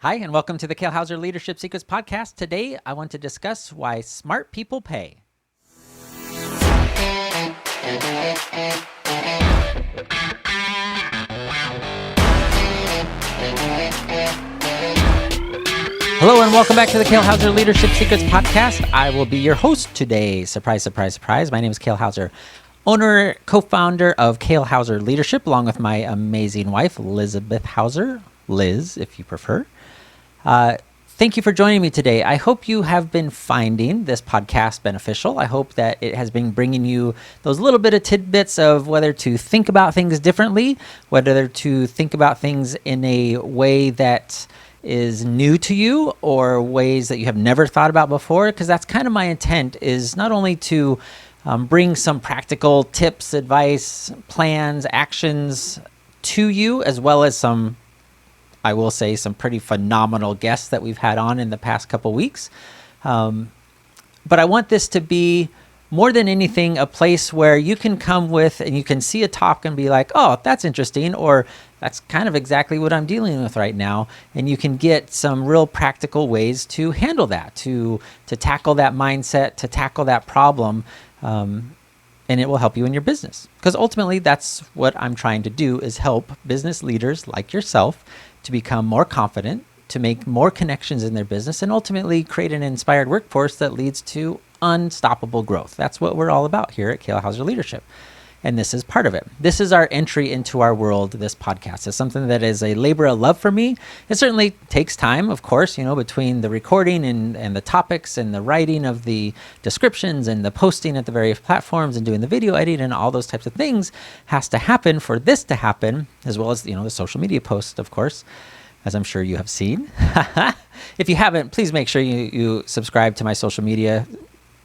Hi, and welcome to the Kale Houser Leadership Secrets podcast. Today, I want to discuss why smart people pay. Hello, and welcome back to the Kale Houser Leadership Secrets podcast. I will be your host today. Surprise, surprise, surprise. My name is Kale Houser, owner, co-founder of Kale Houser Leadership, along with my amazing wife, Elizabeth Houser, Liz, if you prefer. Thank you for joining me today. I hope you have been finding this podcast beneficial. I hope that it has been bringing you those little bit of tidbits of whether to think about things differently, whether to think about things in a way that is new to you or ways that you have never thought about before, because that's kind of my intent, is not only to bring some practical tips, advice, plans, actions to you, as well as some, I will say, some pretty phenomenal guests that we've had on in the past couple weeks. But I want this to be, more than anything, a place where you can come with and you can see a topic and be like, oh, that's interesting, or that's kind of exactly what I'm dealing with right now. And you can get some real practical ways to handle that, to tackle that mindset, to tackle that problem. And it will help you in your business. Because ultimately, that's what I'm trying to do, is help business leaders like yourself to become more confident, to make more connections in their business, and ultimately create an inspired workforce that leads to unstoppable growth. That's what we're all about here at Kale Houser Leadership. And this is part of it. This is our entry into our world. This podcast is something that is a labor of love for me. It certainly takes time, of course, between the recording and the topics and the writing of the descriptions and the posting at the various platforms and doing the video editing and all those types of things has to happen for this to happen, as well as, the social media posts, of course, as I'm sure you have seen. If you haven't, please make sure you subscribe to my social media.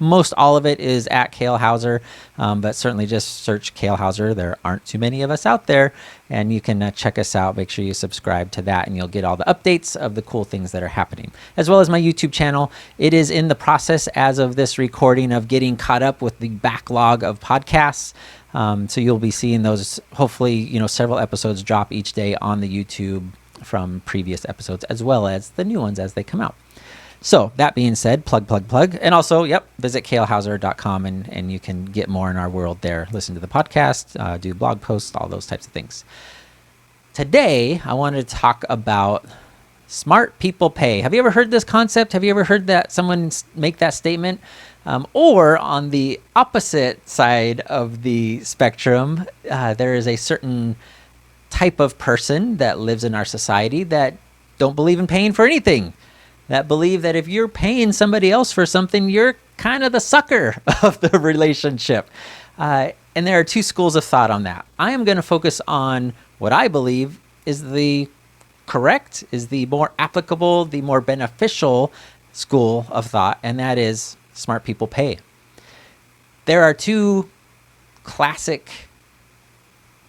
Most all of it is at Kale Houser, but certainly just search Kale Houser. There aren't too many of us out there, and you can check us out. Make sure you subscribe to that, and you'll get all the updates of the cool things that are happening, as well as my YouTube channel. It is in the process, as of this recording, of getting caught up with the backlog of podcasts. So you'll be seeing those, hopefully, several episodes drop each day on the YouTube from previous episodes, as well as the new ones as they come out. So that being said, plug. And also, visit kalehouser.com and you can get more in our world there. Listen to the podcast, do blog posts, all those types of things. Today, I wanted to talk about smart people pay. Have you ever heard this concept? Have you ever heard that someone make that statement? Or on the opposite side of the spectrum, there is a certain type of person that lives in our society that don't believe in paying for anything. That believe that if you're paying somebody else for something, you're kind of the sucker of the relationship. And there are two schools of thought on that. I am going to focus on what I believe is the correct, is the more applicable, the more beneficial school of thought, and that is smart people pay. There are two classic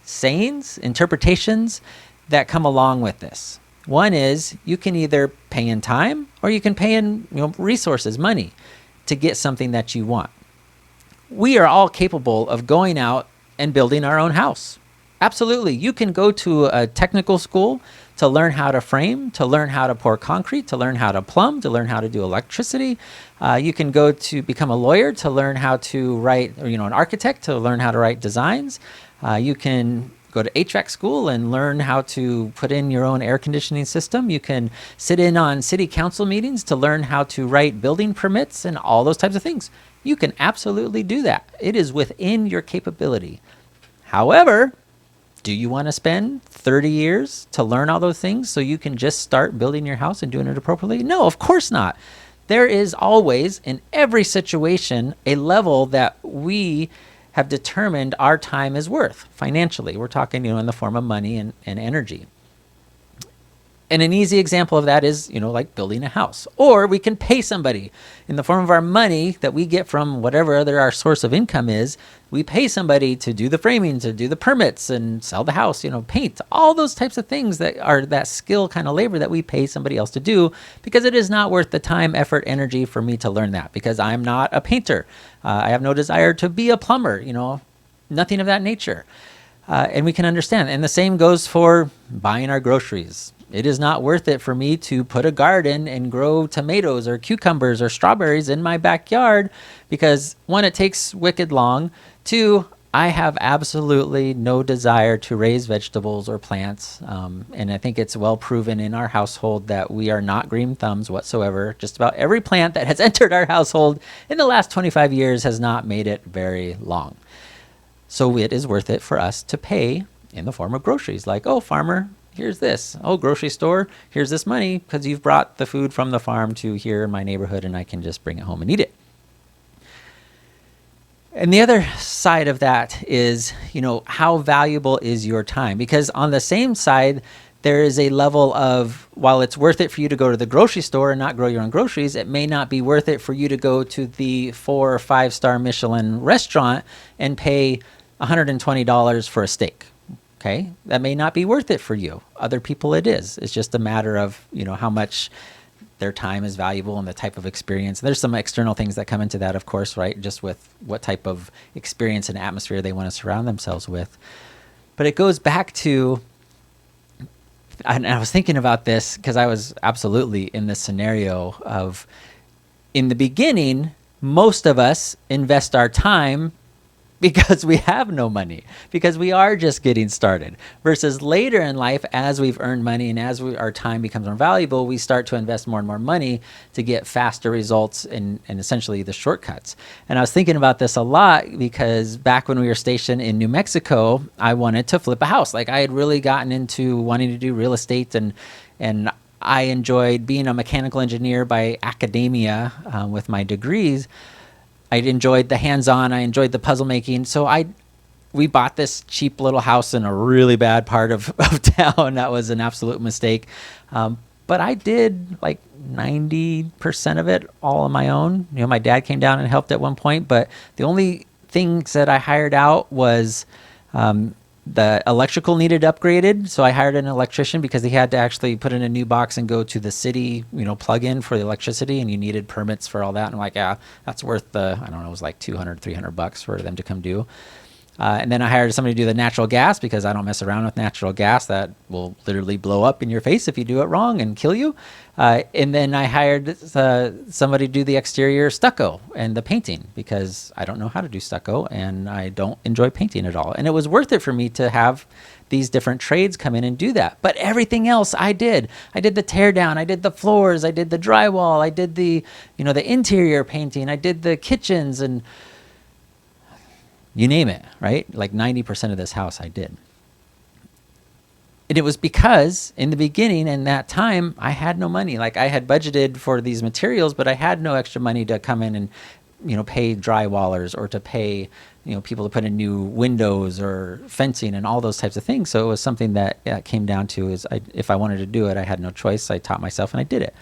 sayings, interpretations that come along with this. One is you can either pay in time or you can pay in resources, money, to get something that you want. We are all capable of going out and building our own house. Absolutely. You can go to a technical school to learn how to frame, to learn how to pour concrete, to learn how to plumb, to learn how to do electricity. You can go to become a lawyer to learn how to write, or an architect to learn how to write designs. You can go to HVAC school and learn how to put in your own air conditioning system. You can sit in on city council meetings to learn how to write building permits and all those types of things. You can absolutely do that. It is within your capability. However, do you want to spend 30 years to learn all those things so you can just start building your house and doing it appropriately? No, of course not. There is always, in every situation, a level that we have determined our time is worth financially. We're talking, in the form of money and energy. And an easy example of that is, like building a house. Or we can pay somebody in the form of our money that we get from whatever other our source of income is. We pay somebody to do the framing, to do the permits and sell the house, paint, all those types of things that are that skill kind of labor that we pay somebody else to do, because it is not worth the time, effort, energy for me to learn that, because I'm not a painter. I have no desire to be a plumber, nothing of that nature. And we can understand. And the same goes for buying our groceries. It is not worth it for me to put a garden and grow tomatoes or cucumbers or strawberries in my backyard because, one, it takes wicked long. Two, I have absolutely no desire to raise vegetables or plants. And I think it's well proven in our household that we are not green thumbs whatsoever. Just about every plant that has entered our household in the last 25 years has not made it very long. So it is worth it for us to pay in the form of groceries. Like, oh, farmer, here's this. Oh, grocery store, here's this money because you've brought the food from the farm to here in my neighborhood and I can just bring it home and eat it. And the other side of that is, how valuable is your time? Because on the same side, there is a level of, while it's worth it for you to go to the grocery store and not grow your own groceries, it may not be worth it for you to go to the 4 or 5-star Michelin restaurant and pay $120 for a steak. Okay, that may not be worth it for you. Other people it is. It's just a matter of, how much their time is valuable and the type of experience. There's some external things that come into that, of course, right? Just with what type of experience and atmosphere they want to surround themselves with. But it goes back to, and I was thinking about this because I was absolutely in this scenario of, in the beginning, most of us invest our time because we have no money, because we are just getting started. Versus later in life, as we've earned money and as our time becomes more valuable, we start to invest more and more money to get faster results and essentially the shortcuts. And I was thinking about this a lot because back when we were stationed in New Mexico, I wanted to flip a house. Like, I had really gotten into wanting to do real estate, and I enjoyed being a mechanical engineer by academia with my degrees. I enjoyed the hands-on. I enjoyed the puzzle making. So we bought this cheap little house in a really bad part of town. That was an absolute mistake. But I did like 90% of it all on my own. My dad came down and helped at one point, but the only things that I hired out was the electrical needed upgraded. So I hired an electrician because he had to actually put in a new box and go to the city, plug in for the electricity, and you needed permits for all that. And I'm like, yeah, that's worth it was like $200-$300 for them to come do. And then I hired somebody to do the natural gas because I don't mess around with natural gas. That will literally blow up in your face if you do it wrong and kill you. And then I hired somebody to do the exterior stucco and the painting because I don't know how to do stucco and I don't enjoy painting at all. And it was worth it for me to have these different trades come in and do that. But everything else I did. I did the tear down. I did the floors. I did the drywall. I did the interior painting. I did the kitchens and you name it, right? Like 90% of this house I did. And it was because in the beginning and that time, I had no money. Like, I had budgeted for these materials, but I had no extra money to come in and, pay drywallers or to pay, people to put in new windows or fencing and all those types of things. So it was something that came down to is if I wanted to do it, I had no choice. I taught myself and I did it.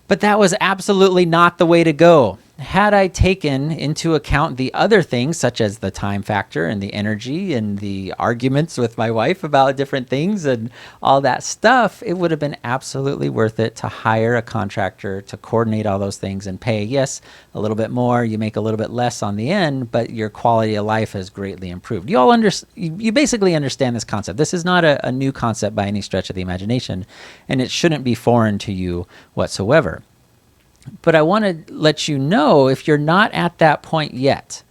But that was absolutely not the way to go. Had I taken into account the other things, such as the time factor and the energy and the arguments with my wife about different things and all that stuff, it would have been absolutely worth it to hire a contractor to coordinate all those things and pay, yes, a little bit more. You make a little bit less on the end, but your quality of life has greatly improved. You basically understand this concept. This is not a new concept by any stretch of the imagination, and it shouldn't be foreign to you whatsoever. But I want to let you know, if you're not at that point yet,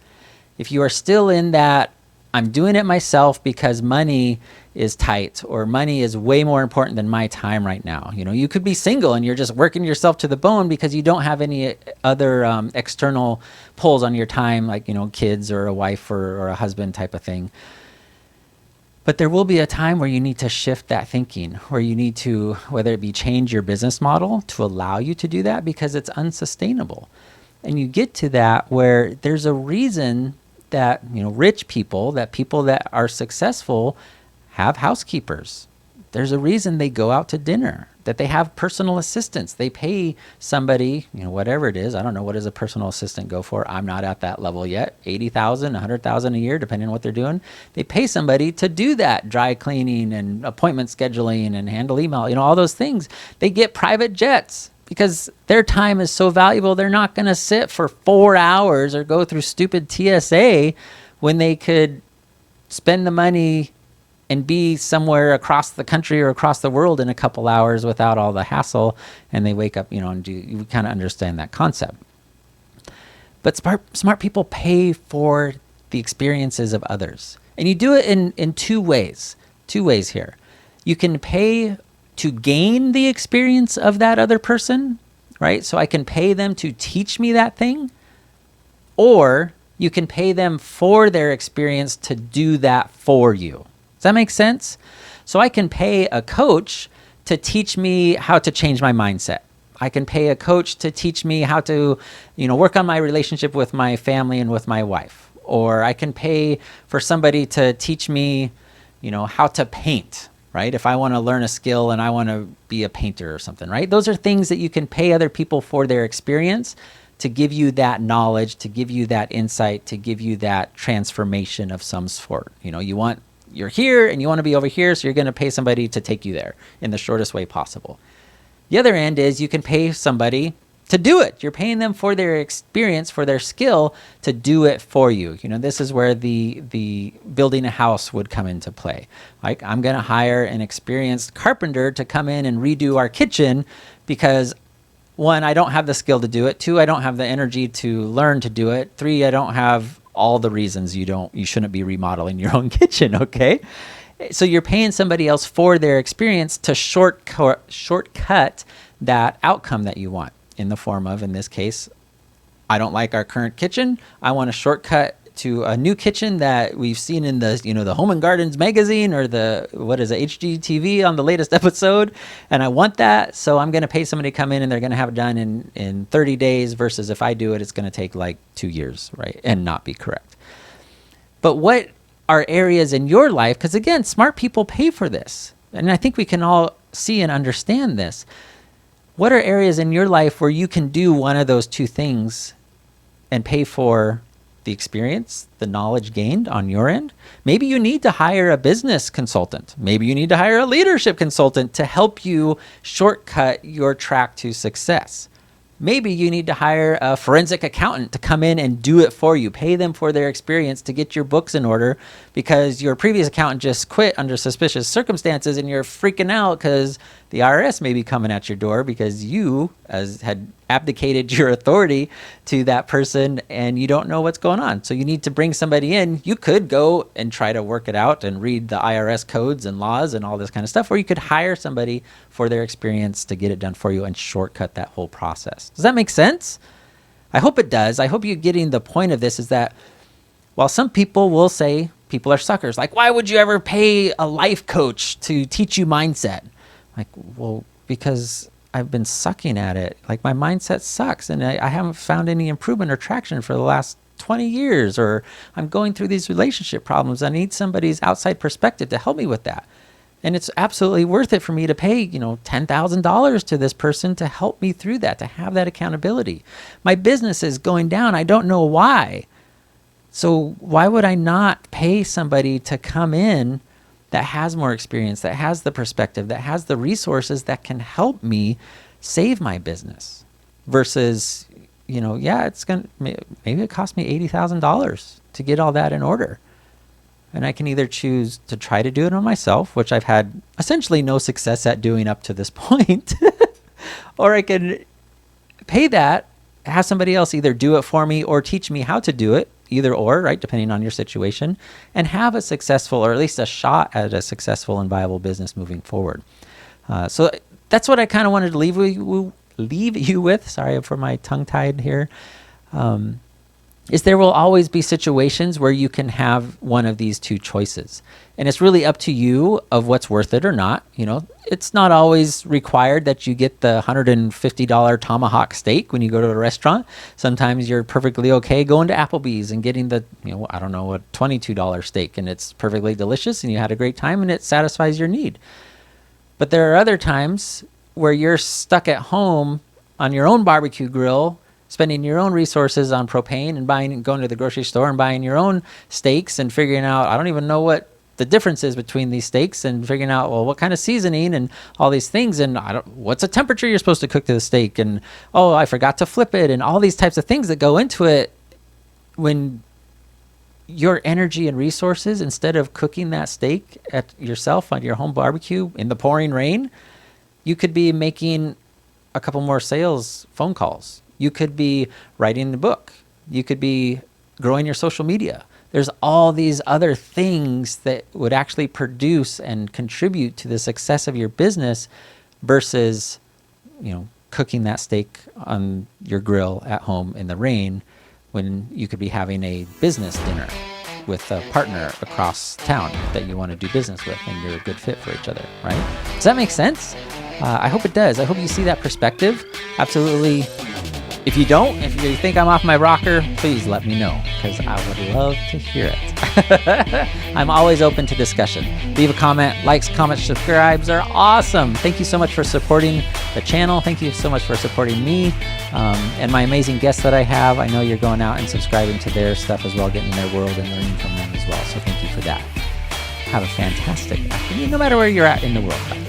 if you are still in that, I'm doing it myself because money is tight or money is way more important than my time right now. You could be single and you're just working yourself to the bone because you don't have any other external pulls on your time, like, kids or a wife or a husband type of thing. But there will be a time where you need to shift that thinking, where you need to, whether it be change your business model to allow you to do that because it's unsustainable. And you get to that where there's a reason that, rich people, that people that are successful have housekeepers. There's a reason they go out to dinner, that they have personal assistants. They pay somebody, whatever it is. I don't know, what does a personal assistant go for? I'm not at that level yet. $80,000, $100,000 a year, depending on what they're doing. They pay somebody to do that, dry cleaning and appointment scheduling and handle email, all those things. They get private jets because their time is so valuable. They're not going to sit for 4 hours or go through stupid TSA when they could spend the money and be somewhere across the country or across the world in a couple hours without all the hassle. And they wake up, and you kind of understand that concept. But smart people pay for the experiences of others. And you do it in two ways. Two ways here. You can pay to gain the experience of that other person, right? So I can pay them to teach me that thing. Or you can pay them for their experience to do that for you. Does that make sense? So I can pay a coach to teach me how to change my mindset. I can pay a coach to teach me how to, work on my relationship with my family and with my wife. Or I can pay for somebody to teach me, how to paint, right? If I want to learn a skill and I want to be a painter or something, right? Those are things that you can pay other people for their experience to give you that knowledge, to give you that insight, to give you that transformation of some sort. You're here and you want to be over here, so you're going to pay somebody to take you there in the shortest way possible. The other end is you can pay somebody to do it. You're paying them for their experience, for their skill to do it for you. This is where the building a house would come into play. Like, I'm going to hire an experienced carpenter to come in and redo our kitchen because, one, I don't have the skill to do it. Two, I don't have the energy to learn to do it. Three, I don't have all the reasons you shouldn't be remodeling your own kitchen, okay? So you're paying somebody else for their experience to shortcut that outcome that you want in the form of, in this case, I don't like our current kitchen. I want to shortcut to a new kitchen that we've seen in the, the Home and Gardens magazine or the, HGTV on the latest episode. And I want that. So I'm going to pay somebody to come in and they're going to have it done in 30 days versus if I do it, it's going to take like 2 years, right? And not be correct. But what are areas in your life? Because again, smart people pay for this. And I think we can all see and understand this. What are areas in your life where you can do one of those two things and pay for the experience, the knowledge gained on your end? Maybe you need to hire a business consultant. Maybe you need to hire a leadership consultant to help you shortcut your track to success. Maybe you need to hire a forensic accountant to come in and do it for you. Pay them for their experience to get your books in order because your previous accountant just quit under suspicious circumstances and you're freaking out because the IRS may be coming at your door because you had abdicated your authority to that person and you don't know what's going on. So you need to bring somebody in. You could go and try to work it out and read the IRS codes and laws and all this kind of stuff, or you could hire somebody for their experience to get it done for you and shortcut that whole process. Does that make sense? I hope it does. I hope you're getting the point of this is that while some people will say people are suckers, like, why would you ever pay a life coach to teach you mindset? Like, well, because I've been sucking at it. Like, my mindset sucks and I haven't found any improvement or traction for the last 20 years, or I'm going through these relationship problems. I need somebody's outside perspective to help me with that. And it's absolutely worth it for me to pay, $10,000 to this person to help me through that, to have that accountability. My business is going down. I don't know why. So why would I not pay somebody to come in that has more experience, that has the perspective, that has the resources that can help me save my business versus, maybe it cost me $80,000 to get all that in order. And I can either choose to try to do it on myself, which I've had essentially no success at doing up to this point, or I can pay that, have somebody else either do it for me or teach me how to do it, either or, right, depending on your situation, and have a successful or at least a shot at a successful and viable business moving forward. So that's what I kind of wanted to leave you with. Sorry for my tongue-tied here. Is there will always be situations where you can have one of these two choices. And it's really up to you of what's worth it or not. It's not always required that you get the $150 tomahawk steak when you go to a restaurant. Sometimes you're perfectly okay going to Applebee's and getting the, a $22 steak and it's perfectly delicious and you had a great time and it satisfies your need. But there are other times where you're stuck at home on your own barbecue grill, spending your own resources on propane and going to the grocery store and buying your own steaks and figuring out, I don't even know what the difference is between these steaks, and figuring out, well, what kind of seasoning and all these things, and what's the temperature you're supposed to cook to the steak, and I forgot to flip it, and all these types of things that go into it when your energy and resources, instead of cooking that steak at yourself on your home barbecue in the pouring rain, you could be making a couple more sales phone calls. You could be writing the book. You could be growing your social media. There's all these other things that would actually produce and contribute to the success of your business versus, cooking that steak on your grill at home in the rain when you could be having a business dinner with a partner across town that you want to do business with and you're a good fit for each other, right? Does that make sense? I hope it does. I hope you see that perspective. Absolutely. If you don't, if you think I'm off my rocker, please let me know, because I would love to hear it. I'm always open to discussion. Leave a comment. Likes, comments, subscribes are awesome. Thank you so much for supporting the channel. Thank you so much for supporting me and my amazing guests that I have. I know you're going out and subscribing to their stuff as well, getting in their world and learning from them as well. So thank you for that. Have a fantastic afternoon, no matter where you're at in the world.